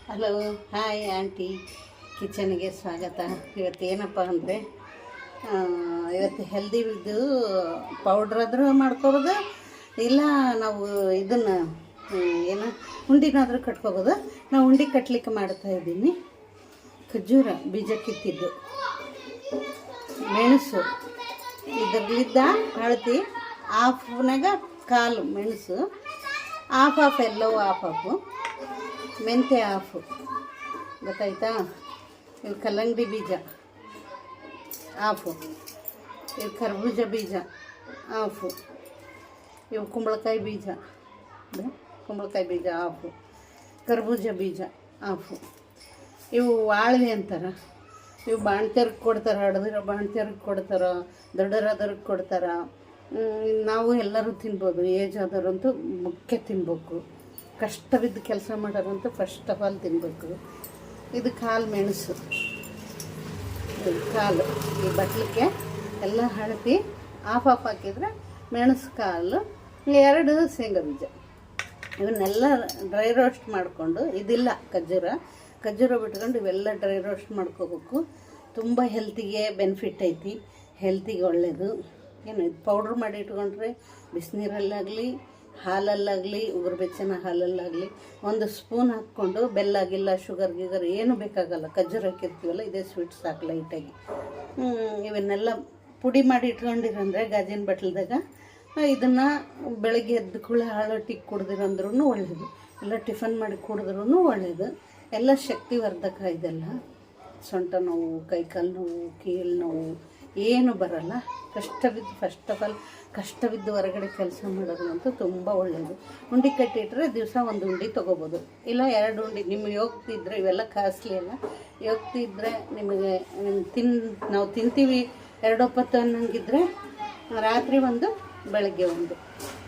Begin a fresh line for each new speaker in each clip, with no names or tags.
Hello, hi aunty. ಕಿಚನ್ಗೆ ಸ್ವಾಗತ. ಇವತ್ತು ಏನಪ್ಪ ಅಂದರೆ ಇವತ್ತು ಹೆಲ್ದಿದು ಪೌಡ್ರಾದರೂ ಮಾಡ್ಕೋಬೋದು, ಇಲ್ಲ ನಾವು ಇದನ್ನು ಏನು ಉಂಡಿನಾದರೂ ಕಟ್ಕೋಬೋದು. ನಾವು ಉಂಡೆ ಕಟ್ಲಿಕ್ಕೆ ಮಾಡ್ತಾಯಿದ್ದೀನಿ. ಖರ್ಜೂರ ಬೀಜ ಕಿತ್ತಿದ್ದು, ಮೆಣಸು ಇದರಲ್ಲಿದ್ದ ಹಳದಿ ಹಾಫ್ನಾಗ ಕಾಲು ಮೆಣಸು, ಹಾಫ್ ಎಲ್ಲವೂ ಹಾಫು ಮೆಂತ್ಯ ಹಾಫು, ಗೊತ್ತಾಯ್ತಾ? ಇವು ಕಲ್ಲಂಗಡಿ ಬೀಜ ಹಾಫು, ಇವು ಕರ್ಬೂಜ ಬೀಜ ಹಾಫು, ಇವು ಕುಂಬಳಕಾಯಿ ಬೀಜ ಹಾಫು, ಕರ್ಬೂಜ ಬೀಜ ಹಾಫು. ಇವು ವಾಳ್ವಿ ಅಂತಾರೆ. ಇವು ಬಾಣ್ತಿಯರ್ಗೆ ಕೊಡ್ತಾರೆ, ಹಡ್ದಿರೋ ಬಾಣ್ತಿಯರ್ಗೆ ಕೊಡ್ತಾರೆ, ದೊಡ್ಡರಾದವ್ರಿಗೆ ಕೊಡ್ತಾರೆ. ನಾವು ಎಲ್ಲರೂ ತಿನ್ಬೋದು. ಏಜ್ ಆದವರಂತೂ ಮುಖ್ಯ ತಿನ್ಬೇಕು. ಕಷ್ಟವಿದ್ದು ಕೆಲಸ ಮಾಡೋರಂತೂ ಫಸ್ಟ್ ಆಫ್ ಆಲ್ ತಿನ್ನಬೇಕು. ಇದು ಕಾಲು ಮೆಣಸು, ಕಾಲು ಈ ಬಟ್ಲಿಕ್ಕೆ ಎಲ್ಲ ಹಳದಿ ಹಾಫ್ ಹಾಕಿದರೆ ಮೆಣಸು ಕಾಲು, 2 ಶೇಂಗಾ ಬೀಜ. ಇವನ್ನೆಲ್ಲ ಡ್ರೈ ರೋಸ್ಟ್ ಮಾಡಿಕೊಂಡು, ಇದಿಲ್ಲ ಖರ್ಜೂರ ಬಿಟ್ಕೊಂಡು ಇವೆಲ್ಲ ಡ್ರೈ ರೋಸ್ಟ್ ಮಾಡ್ಕೋಬೇಕು. ತುಂಬ ಹೆಲ್ತಿಗೆ ಬೆನಿಫಿಟ್ ಐತಿ, ಹೆಲ್ತಿಗೆ ಒಳ್ಳೆಯದು. ಏನು ಇದು ಪೌಡ್ರ್ ಮಾಡಿ ಇಟ್ಕೊಂಡ್ರೆ ಬಿಸಿನೀರಲ್ಲಾಗಲಿ ಹಾಲಲ್ಲಾಗಲಿ ಉಗುರು ಬೆಚ್ಚನ ಹಾಲಲ್ಲಾಗಲಿ 1 ಸ್ಪೂನ್ ಹಾಕ್ಕೊಂಡು, ಬೆಲ್ಲಾಗಿಲ್ಲ ಶುಗರ್ ಗಿಗರ್ ಏನು ಬೇಕಾಗಲ್ಲ. ಖರ್ಜೂರ ಹಾಕಿರ್ತೀವಲ್ಲ, ಇದೇ ಸ್ವೀಟ್ ಸಾಕು ಲೈಟಾಗಿ. ಇವನ್ನೆಲ್ಲ ಪುಡಿ ಮಾಡಿ ಇಟ್ಕೊಂಡಿರಂದರೆ ಗಾಜಿನ ಬಟ್ಲದಾಗ ಇದನ್ನು ಬೆಳಗ್ಗೆ ಎದ್ದು ಕೂಡ ಹಾಳೊಟ್ಟಿಗೆ ಕುಡ್ದಿರಂದ್ರೂ ಒಳ್ಳೆಯದು, ಇಲ್ಲ ಟಿಫನ್ ಮಾಡಿ ಕುಡಿದ್ರೂ ಒಳ್ಳೆಯದು. ಎಲ್ಲ ಶಕ್ತಿವರ್ಧಕ. ಇದೆಲ್ಲ ಸೊಂಟ ನೋವು, ಕೈಕಾಲು ನೋವು, ಕೀಲು ನೋವು ಏನು ಬರಲ್ಲ. ಫಸ್ಟ್ ಆಫ್ ಆಲ್ ಕಷ್ಟವಿದ್ದು ಹೊರಗಡೆ ಕೆಲಸ ಮಾಡೋದು ಅಂತೂ ತುಂಬ ಒಳ್ಳೆಯದು. ಉಂಡೆ ಕಟ್ಟಿಟ್ರೆ ದಿವಸ 1 ಉಂಡೆ ತೊಗೋಬೋದು, ಇಲ್ಲ 2 ಉಂಡೆ. ನಿಮಗೆ ಯೋಗ್ತಿದ್ರೆ, ಇವೆಲ್ಲ ಕಾಸ್ಟ್ಲಿ ಅಲ್ಲ, ಯೋಗ್ತಿದ್ರೆ ನಿಮಗೆ ನಾವು ತಿಂತೀವಿ 2 ಒಪ್ಪತ್ತು ಅನ್ನಂಗಿದ್ರೆ ರಾತ್ರಿ 1, ಬೆಳಗ್ಗೆ 1,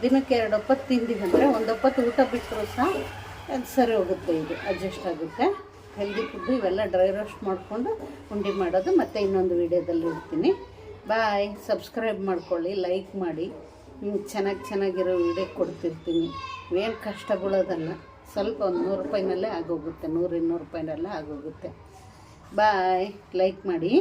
ದಿನಕ್ಕೆ 2 ಒಪ್ಪತ್ತು ತಿಂದಿವಂದರೆ 1 ಒಪ್ಪತ್ತು ಊಟ ಬಿಟ್ಟರು ಸಹ ಅದು ಸರಿ ಹೋಗುತ್ತೆ. ಇದು ಅಡ್ಜಸ್ಟ್ ಆಗುತ್ತೆ. ಹೆಲ್ದಿ ಫುಡ್ಡು ಇವೆಲ್ಲ ಡ್ರೈ ರೋಸ್ಟ್ ಮಾಡಿಕೊಂಡು ಉಂಡೆ ಮಾಡೋದು. ಮತ್ತು ಇನ್ನೊಂದು ವೀಡಿಯೋದಲ್ಲಿ ಇರ್ತೀನಿ. ಬಾಯ್. ಸಬ್ಸ್ಕ್ರೈಬ್ ಮಾಡ್ಕೊಳ್ಳಿ, ಲೈಕ್ ಮಾಡಿ. ಚೆನ್ನಾಗಿರೋ ವೀಡಿಯೋ ಕೊಡ್ತಿರ್ತೀನಿ. ಏನು ಕಷ್ಟ ಬೀಳೋದಲ್ಲ, ಸ್ವಲ್ಪ 100 ರೂಪಾಯಿನಲ್ಲೇ ಆಗೋಗುತ್ತೆ, 100-200 ರೂಪಾಯಿನಲ್ಲೇ ಆಗೋಗುತ್ತೆ. ಬಾಯ್. ಲೈಕ್ ಮಾಡಿ.